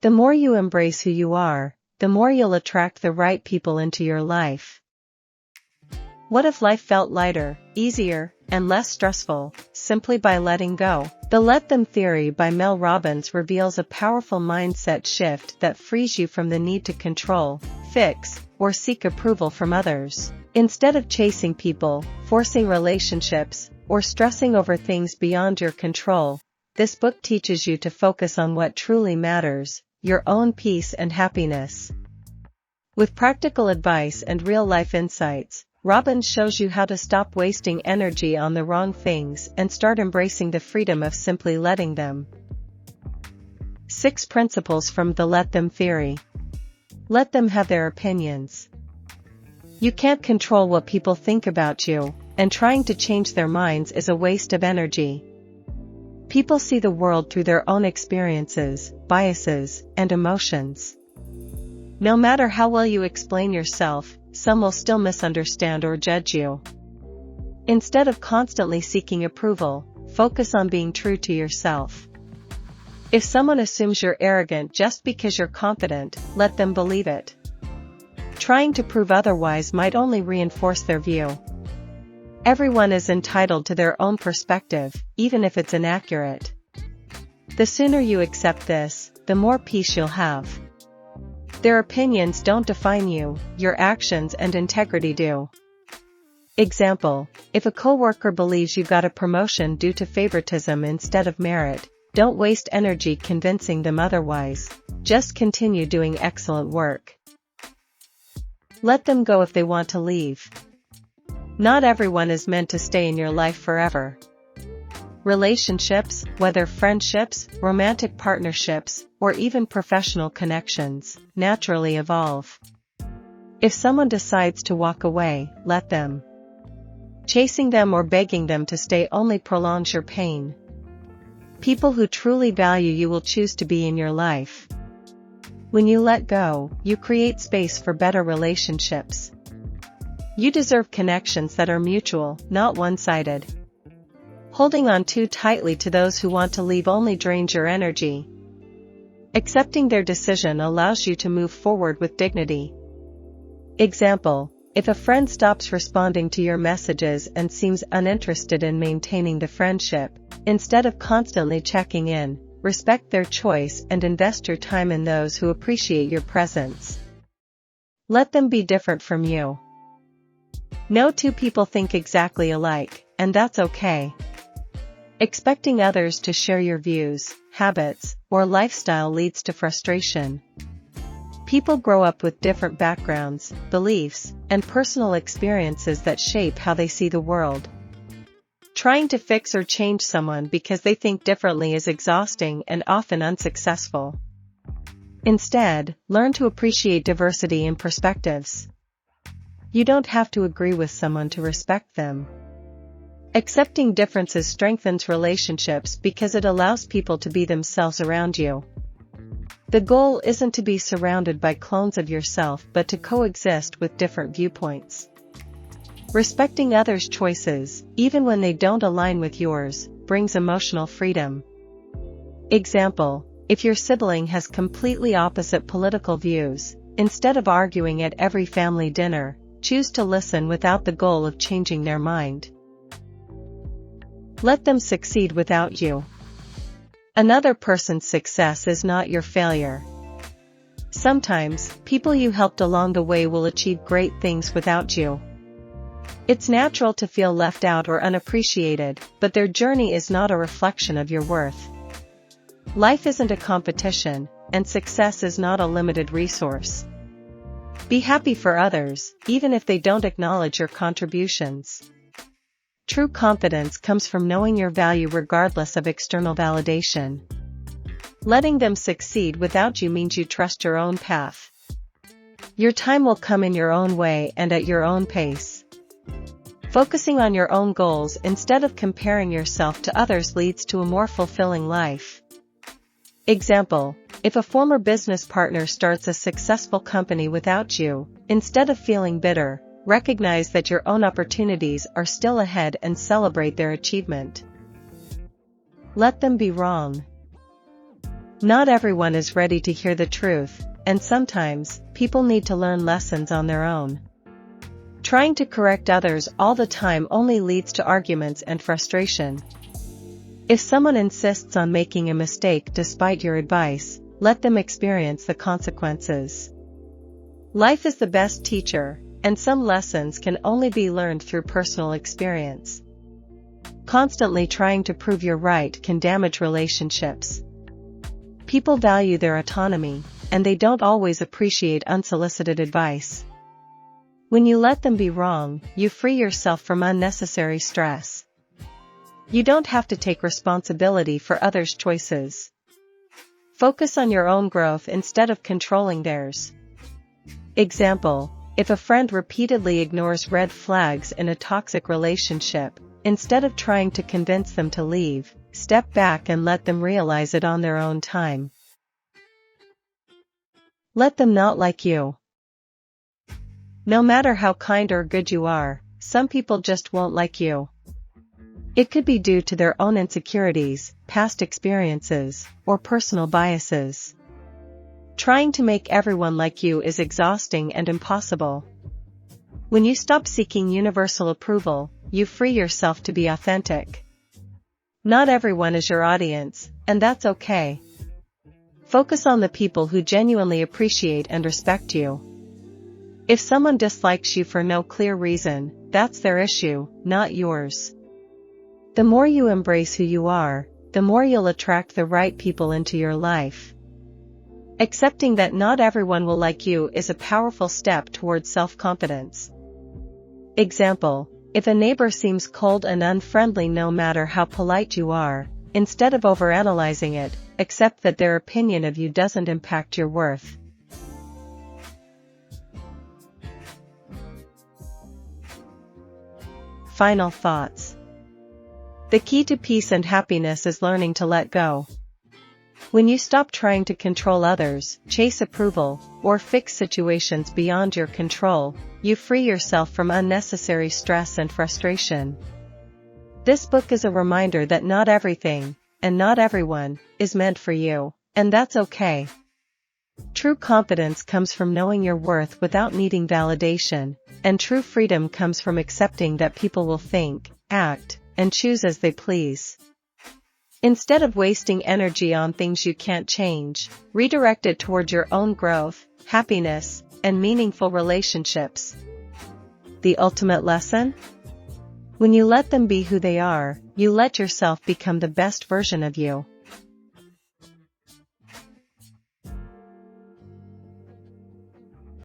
The more you embrace who you are, the more you'll attract the right people into your life. What if life felt lighter, easier, and less stressful, simply by letting go? The Let Them Theory by Mel Robbins reveals a powerful mindset shift that frees you from the need to control, fix, or seek approval from others. Instead of chasing people, forcing relationships, or stressing over things beyond your control, this book teaches you to focus on what truly matters, your own peace and happiness. With practical advice and real-life insights, Robbins shows you how to stop wasting energy on the wrong things and start embracing the freedom of simply letting them. 6 principles from the Let Them Theory. Let them have their opinions. You can't control what people think about you, and trying to change their minds is a waste of energy. People see the world through their own experiences, biases, and emotions. No matter how well you explain yourself, some will still misunderstand or judge you. Instead of constantly seeking approval, focus on being true to yourself. If someone assumes you're arrogant just because you're confident, let them believe it. Trying to prove otherwise might only reinforce their view. Everyone is entitled to their own perspective, even if it's inaccurate. The sooner you accept this, the more peace you'll have. Their opinions don't define you, your actions and integrity do. Example: if a coworker believes you got a promotion due to favoritism instead of merit, don't waste energy convincing them otherwise. Just continue doing excellent work. Let them go if they want to leave. Not everyone is meant to stay in your life forever. Relationships, whether friendships, romantic partnerships, or even professional connections, naturally evolve. If someone decides to walk away, let them. Chasing them or begging them to stay only prolongs your pain. People who truly value you will choose to be in your life. When you let go, you create space for better relationships. You deserve connections that are mutual, not one-sided. Holding on too tightly to those who want to leave only drains your energy. Accepting their decision allows you to move forward with dignity. Example: if a friend stops responding to your messages and seems uninterested in maintaining the friendship, instead of constantly checking in, respect their choice and invest your time in those who appreciate your presence. Let them be different from you. No two people think exactly alike, and that's okay. Expecting others to share your views, habits, or lifestyle leads to frustration. People grow up with different backgrounds, beliefs, and personal experiences that shape how they see the world. Trying to fix or change someone because they think differently is exhausting and often unsuccessful. Instead, learn to appreciate diversity in perspectives. You don't have to agree with someone to respect them. Accepting differences strengthens relationships because it allows people to be themselves around you. The goal isn't to be surrounded by clones of yourself but to coexist with different viewpoints. Respecting others' choices, even when they don't align with yours, brings emotional freedom. Example: if your sibling has completely opposite political views, instead of arguing at every family dinner, choose to listen without the goal of changing their mind. Let them succeed without you. Another person's success is not your failure. Sometimes, people you helped along the way will achieve great things without you. It's natural to feel left out or unappreciated, but their journey is not a reflection of your worth. Life isn't a competition, and success is not a limited resource. Be happy for others, even if they don't acknowledge your contributions. True confidence comes from knowing your value regardless of external validation. Letting them succeed without you means you trust your own path. Your time will come in your own way and at your own pace. Focusing on your own goals instead of comparing yourself to others leads to a more fulfilling life. Example: if a former business partner starts a successful company without you, instead of feeling bitter, recognize that your own opportunities are still ahead and celebrate their achievement. Let them be wrong. Not everyone is ready to hear the truth, and sometimes, people need to learn lessons on their own. Trying to correct others all the time only leads to arguments and frustration. If someone insists on making a mistake despite your advice, let them experience the consequences. Life is the best teacher, and some lessons can only be learned through personal experience. Constantly trying to prove you're right can damage relationships. People value their autonomy, and they don't always appreciate unsolicited advice. When you let them be wrong, you free yourself from unnecessary stress. You don't have to take responsibility for others' choices. Focus on your own growth instead of controlling theirs. Example: if a friend repeatedly ignores red flags in a toxic relationship, instead of trying to convince them to leave, step back and let them realize it on their own time. Let them not like you. No matter how kind or good you are, some people just won't like you. It could be due to their own insecurities, past experiences, or personal biases. Trying to make everyone like you is exhausting and impossible. When you stop seeking universal approval, you free yourself to be authentic. Not everyone is your audience, and that's okay. Focus on the people who genuinely appreciate and respect you. If someone dislikes you for no clear reason, that's their issue, not yours. The more you embrace who you are, the more you'll attract the right people into your life. Accepting that not everyone will like you is a powerful step towards self-confidence. Example: if a neighbor seems cold and unfriendly no matter how polite you are, instead of overanalyzing it, accept that their opinion of you doesn't impact your worth. Final thoughts. The key to peace and happiness is learning to let go. When you stop trying to control others, chase approval, or fix situations beyond your control, you free yourself from unnecessary stress and frustration. This book is a reminder that not everything, and not everyone, is meant for you, and that's okay. True confidence comes from knowing your worth without needing validation, and true freedom comes from accepting that people will think, act, and choose as they please. Instead of wasting energy on things you can't change, redirect it toward your own growth, happiness, and meaningful relationships. The ultimate lesson? When you let them be who they are, you let yourself become the best version of you.